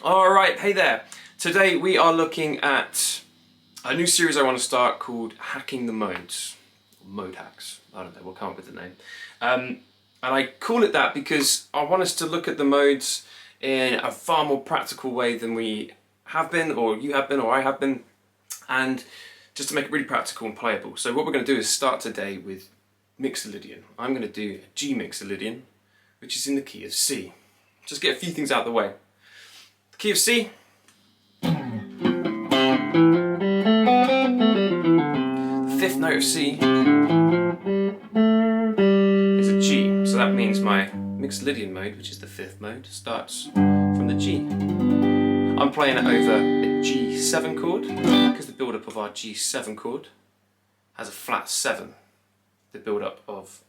Alright, hey there. Today we are looking at a new series I want to start called Hacking the Modes. Mode hacks. I don't know, we'll come up with the name. And I call it that because I want us to look at the modes in a far more practical way than we have been, or you have been, or I have been, and just to make it really practical and playable. So what we're going to do is start today with Mixolydian. I'm going to do a G Mixolydian, which is in the key of C. Just get a few things out of the way. The key of C. The fifth note of C is a G. So that means my Mixolydian mode, which is the fifth mode, starts from the G. I'm playing it over a G7 chord because the build-up of our G7 chord has a flat 7. The build-up of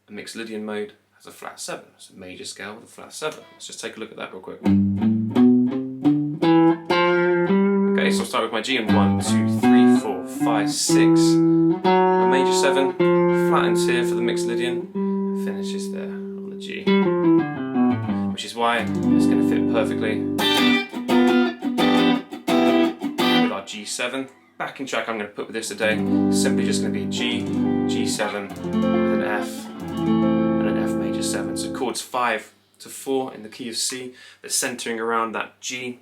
a Mixolydian mode has a flat 7. It's a major scale with a flat 7. Let's just take a look at that real quick. Okay, so I'll start with my G on 1, 2, 3, 4, 5, 6. A major 7 flattens here for the Mixolydian, finishes there on the G, which is why it's going to fit perfectly with our G7. Backing track I'm going to put with this today is simply just going to be a G, G7 with an F, and an F major 7. So chords 5 to 4 in the key of C, but centering around that G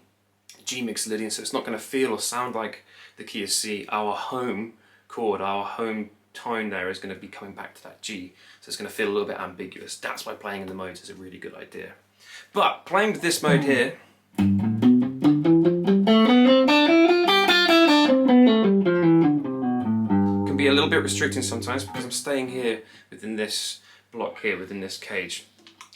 Mixolydian, so it's not going to feel or sound like the key of C. Our home chord, our home tone there is going to be coming back to that G, so it's going to feel a little bit ambiguous. That's why playing in the modes is a really good idea. But playing with this mode here, can be a little bit restricting sometimes because I'm staying here within this block here, within this cage,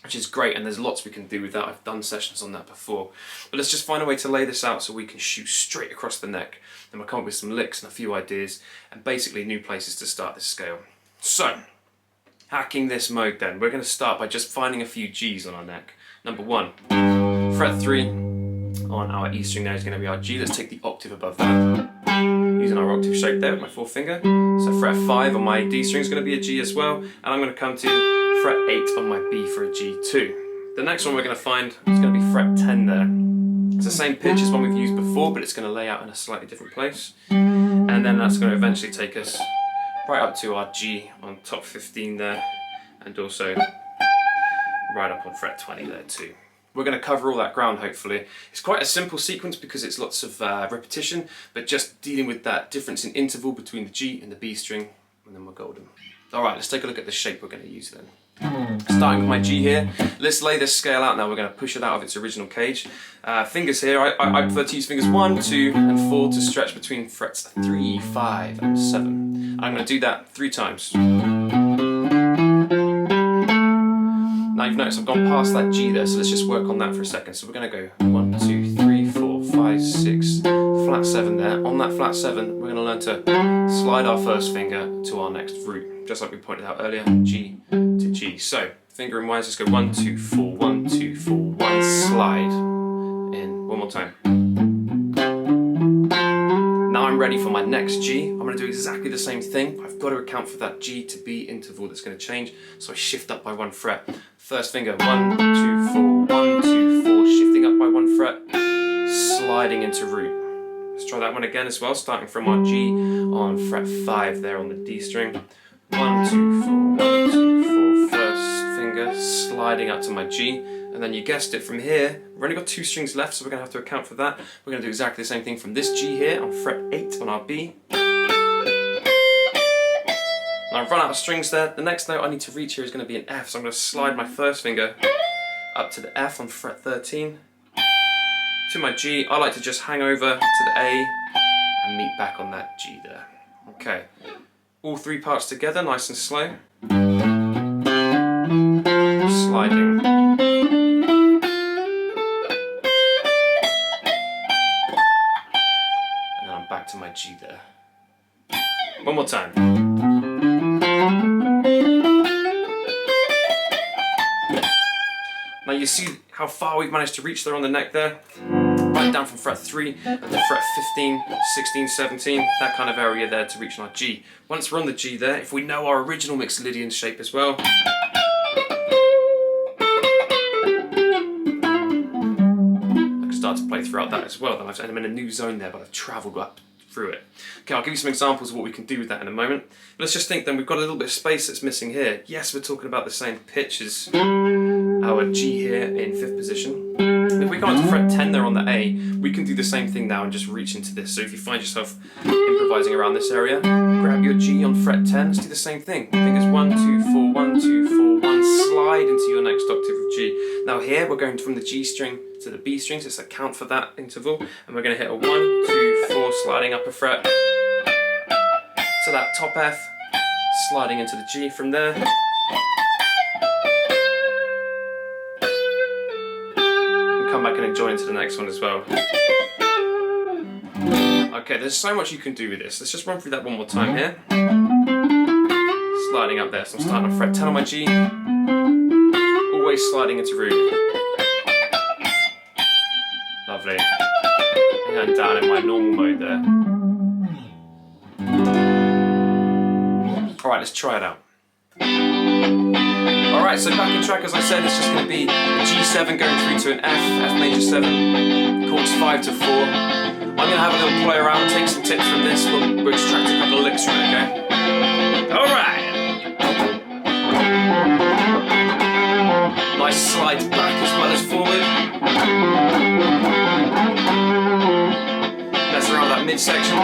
which is great, and there's lots we can do with that. I've done sessions on that before. But let's just find a way to lay this out so we can shoot straight across the neck. Then we'll come up with some licks and a few ideas, and basically new places to start this scale. So, hacking this mode then. We're going to start by just finding a few G's on our neck. Number 1, fret 3 on our E string there is going to be our G. Let's take the octave above that, using our octave shape there with my 4th finger. So fret 5 on my D string is going to be a G as well, and I'm going to come to fret 8 on my B for a G2. The next one we're going to find is going to be fret 10 there. It's the same pitch as one we've used before, but it's going to lay out in a slightly different place. And then that's going to eventually take us right up to our G on top 15 there, and also right up on fret 20 there too. We're going to cover all that ground hopefully. It's quite a simple sequence because it's lots of repetition, but just dealing with that difference in interval between the G and the B string, and then we're golden. Alright, let's take a look at the shape we're going to use then. Starting with my G here, let's lay this scale out now. We're going to push it out of its original cage. Fingers here, I prefer to use fingers 1, 2 and 4 to stretch between frets 3, 5 and 7. I'm going to do that 3 times. Now you've noticed I've gone past that G there, so let's just work on that for a second. So we're going to go 1, 2, 3, 4, 5, 6, flat 7 there. On that flat 7, we're going to learn to slide our first finger to our next root, just like we pointed out earlier, G to G. So, fingering wise, let's go 1, 2, 4, 1, 2, 4, 1, slide in. One more time. Now I'm ready for my next G. I'm going to do exactly the same thing. I've got to account for that G to B interval that's going to change, so I shift up by 1 fret. First finger, 1, 2, 4, 1, 2, 4, shifting up by 1 fret, sliding into root. Let's try that one again as well, starting from our G on fret 5 there on the D string. 1, 2, 4, 1, 2, 4, first finger, sliding up to my G, and then you guessed it, from here, we've only got 2 strings left, so we're going to have to account for that. We're going to do exactly the same thing from this G here on fret 8 on our B. And I've run out of strings there. The next note I need to reach here is going to be an F, so I'm going to slide my first finger up to the F on fret 13. To my G, I like to just hang over to the A and meet back on that G there. Okay, all 3 parts together, nice and slow. Sliding. And then I'm back to my G there. One more time. Now you see how far we've managed to reach there on the neck there. Right down from fret 3 and then fret 15, 16, 17, that kind of area there to reach our G. Once we're on the G there, if we know our original Mixolydian shape as well, start to play throughout that as well. Then I'm in a new zone there, but I've travelled up through it. Okay, I'll give you some examples of what we can do with that in a moment. But let's just think then, we've got a little bit of space that's missing here. Yes, we're talking about the same pitch as our G here in 5th position. If we go on to fret 10 there on the A, we can do the same thing now and just reach into this. So if you find yourself improvising around this area, grab your G on fret 10, let's do the same thing. Fingers 1, 2, 4, 1, 2, 4, 1, slide into your next octave of G. Now here we're going from the G string to the B string, so it's a count for that interval, and we're going to hit a 1, 2, 4, sliding up a fret to that top F, sliding into the G from there. Come back and enjoy into the next one as well. Okay, there's so much you can do with this. Let's just run through that one more time here. Sliding up there, so I'm starting on fret 10 on my G, always sliding into root. Lovely. And down in my normal mode there. Alright, let's try it out. Alright, so back in track, as I said, it's just going to be a G7 going through to an F major 7, chords 5 to 4. I'm going to have a little play around, take some tips from this, we'll extract a couple of licks from it, okay? Alright! Nice slides back as well as forward. Mess around with that midsection.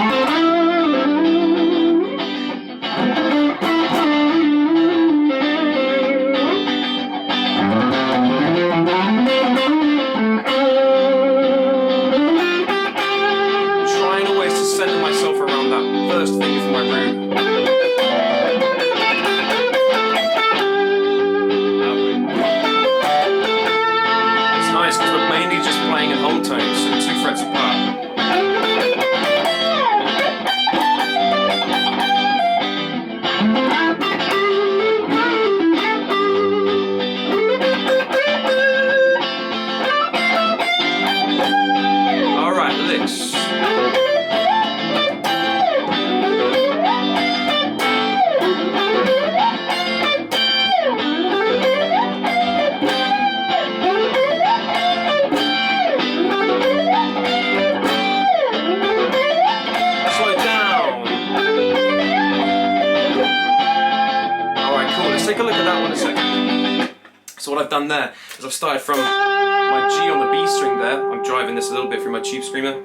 Take a look at that one a second. So what I've done there is I've started from my G on the B string there. I'm driving this a little bit through my tube screamer.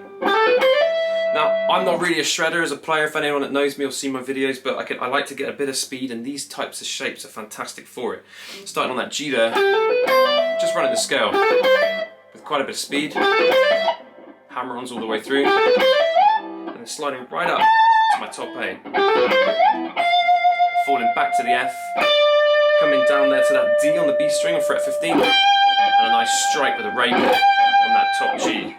Now, I'm not really a shredder as a player, if anyone that knows me or seen my videos, but I like to get a bit of speed, and these types of shapes are fantastic for it. Starting on that G there, just running the scale with quite a bit of speed, hammer-ons all the way through, and then sliding right up to my top A. Falling back to the F, coming down there to that D on the B string on fret 15, and a nice strike with a rake on that top G.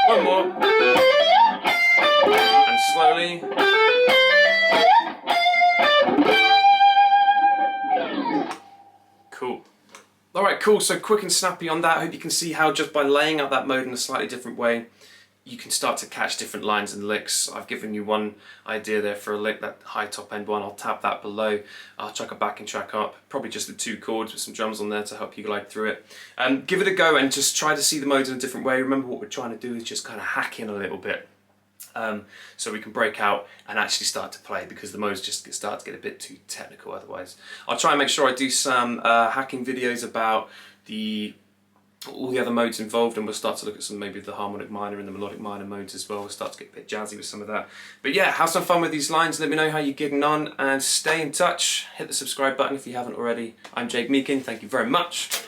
One more, and slowly. Cool. Alright, cool, so quick and snappy on that. I hope you can see how just by laying out that mode in a slightly different way, you can start to catch different lines and licks. I've given you one idea there for a lick, that high top end one. I'll tap that below. I'll chuck a backing track up, probably just the 2 chords with some drums on there to help you glide through it. Give it a go and just try to see the modes in a different way. Remember, what we're trying to do is just kind of hack in a little bit. So we can break out and actually start to play, because the modes just start to get a bit too technical otherwise. I'll try and make sure I do some hacking videos about all the other modes involved, and we'll start to look at some maybe the harmonic minor and the melodic minor modes as well. We'll start to get a bit jazzy with some of that. But yeah, have some fun with these lines. Let me know how you're getting on, and stay in touch. Hit the subscribe button if you haven't already. I'm Jake Meakin. Thank you very much.